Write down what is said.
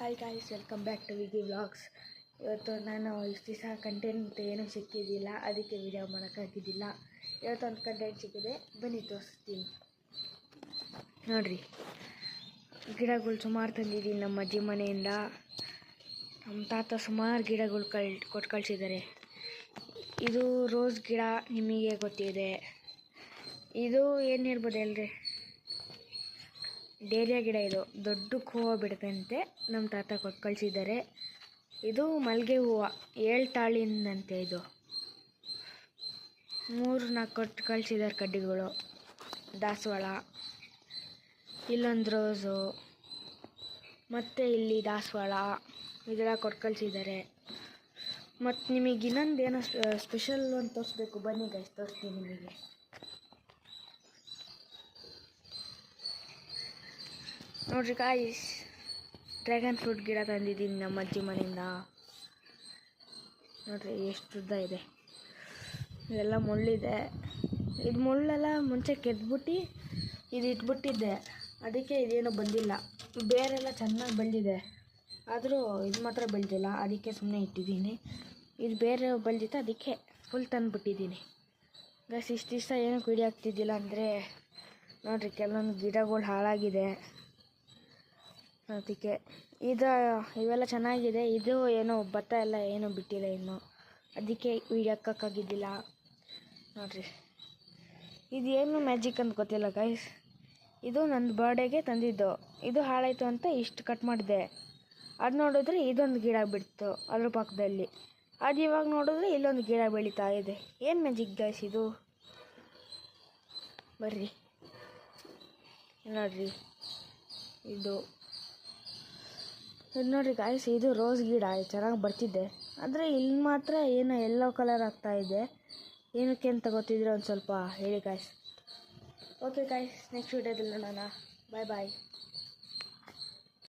Hi guys, welcome back to Vigi vlogs. ಇವತ್ತು ನಾನು ಇಷ್ಟು ದಿವಸ ಕಂಟೆಂಟ್ ಏನೂ ಸಿಕ್ಕಿದ್ದಿಲ್ಲ, ಅದಕ್ಕೆ ವಿಡಿಯೋ ಮಾಡೋಕ್ಕಾಗಿದ್ದಿಲ್ಲ. ಇವತ್ತೊಂದು ಕಂಟೆಂಟ್ ಸಿಕ್ಕಿದೆ, ಬನ್ನಿ ತೋರಿಸ್ತೀನಿ ನೋಡಿರಿ. ಗಿಡಗಳು ಸುಮಾರು ತಂದಿದ್ದೀನಿ ನಮ್ಮ ಅಜ್ಜಿ ಮನೆಯಿಂದ. ನಮ್ಮ ತಾತ ಸುಮಾರು ಗಿಡಗಳು ಕೊಟ್ಟು ಕಳಿಸಿದ್ದಾರೆ. ಇದು ರೋಸ್ ಗಿಡ, ನಿಮಗೆ ಗೊತ್ತಿದೆ. ಇದು ಏನು ಹೇಳ್ಬೋದು ಹೇಳ್ರಿ, ಡೇರಿಯಾ ಗಿಡ. ಇದು ದೊಡ್ಡ ಹೂವು ಬಿಡುತ್ತಂತೆ, ನಮ್ಮ ತಾತ ಕೊಟ್ಟು ಕಳಿಸಿದ್ದಾರೆ. ಇದು ಮಲ್ಲಿಗೆ ಹೂವು, 7 ತಾಳಿಂದಂತೆ. ಇದು 3-4 ಕೊಟ್ಟು ಕಳಿಸಿದ್ದಾರೆ ಕಡ್ಡಿಗಳು. ದಾಸವಾಳ, ಇಲ್ಲೊಂದು ರೋಸು, ಮತ್ತು ಇಲ್ಲಿ ದಾಸವಾಳ, ಇದೆಲ್ಲ ಕೊಟ್ಟು ಕಳಿಸಿದ್ದಾರೆ. ಮತ್ತು ನಿಮಗೆ ಇನ್ನೊಂದು ಏನೋ ಸ್ಪೆಷಲ್ ಅಂತ ತೋರಿಸ್ಬೇಕು, ಬನ್ನಿ ಗೈಸ್ ತೋರಿಸ್ತೀನಿ ನಿಮಗೆ. ನೋಡ್ರಿ ಗಾಯ್ಸ್, ಡ್ರ್ಯಾಗನ್ ಫ್ರೂಟ್ ಗಿಡ ತಂದಿದ್ದೀನಿ ನಮ್ಮ ಅಜ್ಜಿ ಮನೆಯಿಂದ. ನೋಡ್ರಿ ಎಷ್ಟು ಉದ್ದ ಇದೆ. ಇದೆಲ್ಲ ಮುಳ್ಳಿದೆ. ಇದು ಮುಳ್ಳೆಲ್ಲ ಮುಂಚೆ ಕೆದ್ಬಿಟ್ಟು ಇದು ಇಟ್ಬಿಟ್ಟಿದ್ದೆ, ಅದಕ್ಕೆ ಇದೇನು ಬಂದಿಲ್ಲ. ಬೇರೆಲ್ಲ ಚೆನ್ನಾಗಿ ಬೆಳೆದಿದೆ, ಆದರೂ ಇದು ಮಾತ್ರ ಬೆಳೆದಿಲ್ಲ, ಅದಕ್ಕೆ ಸುಮ್ಮನೆ ಇಟ್ಟಿದ್ದೀನಿ. ಇದು ಬೇರೆ ಬೆಳೆದಿತ್ತು, ಅದಕ್ಕೆ ಫುಲ್ ತಂದುಬಿಟ್ಟಿದ್ದೀನಿ. ಗೈಸ್, ಇಷ್ಟು ದಿವಸ ಏನಕ್ಕೆ ವಿಡಿಯೋ ಆಗ್ತಿದ್ದಿಲ್ಲ ಅಂದರೆ, ನೋಡಿರಿ ಕೆಲವೊಂದು ಗಿಡಗಳು ಹಾಳಾಗಿದೆ, ಅದಕ್ಕೆ. ಇವೆಲ್ಲ ಚೆನ್ನಾಗಿದೆ. ಇದು ಏನೋ ಭತ್ತ ಎಲ್ಲ ಏನೂ ಬಿಟ್ಟಿಲ್ಲ ಇನ್ನು, ಅದಕ್ಕೆ ವೀಡಿಯೋ ಹಾಕೋಕ್ಕಾಗಿದ್ದಿಲ್ಲ. ನೋಡಿರಿ, ಇದು ಏನು ಮ್ಯಾಜಿಕ್ ಅಂತ ಗೊತ್ತಿಲ್ಲ ಗೈಸ್. ಇದು ನನ್ನ ಬರ್ಡೇಗೆ ತಂದಿದ್ದು. ಇದು ಹಾಳಾಯಿತು ಅಂತ ಇಷ್ಟು ಕಟ್ ಮಾಡಿದೆ. ಅದು ನೋಡಿದ್ರೆ ಇದೊಂದು ಗಿಡ ಬಿಡ್ತು ಅದ್ರ ಪಕ್ಕದಲ್ಲಿ. ಅದು ಇವಾಗ ನೋಡಿದ್ರೆ ಇಲ್ಲೊಂದು ಗಿಡ ಬೆಳೀತಾ ಇದೆ. ಏನು ಮ್ಯಾಜಿಕ್ ಗೈಸ್ ಇದು, ಬರ್ರಿ ನೋಡಿರಿ. ಇದು ನೋಡಿರಿ ಗಾಯ್ಸ್, ಇದು ರೋಸ್ ಗಿಡ ಚೆನ್ನಾಗಿ ಬರ್ತಿದ್ದೆ. ಆದರೆ ಇಲ್ಲಿ ಮಾತ್ರ ಏನೋ ಯೆಲ್ಲೋ ಕಲರ್ ಆಗ್ತಾಯಿದೆ. ಏನಕ್ಕೆ ಅಂತ ಗೊತ್ತಿದ್ರೆ ಒಂದು ಸ್ವಲ್ಪ ಹೇಳಿ ಗಾಯ್ಸ್. ಓಕೆ ಗಾಯ್ಸ್, ನೆಕ್ಸ್ಟ್ ವೀಡಿಯೋದಲ್ಲಿ ನೋಡೋಣ. ಬಾಯ್ ಬಾಯ್.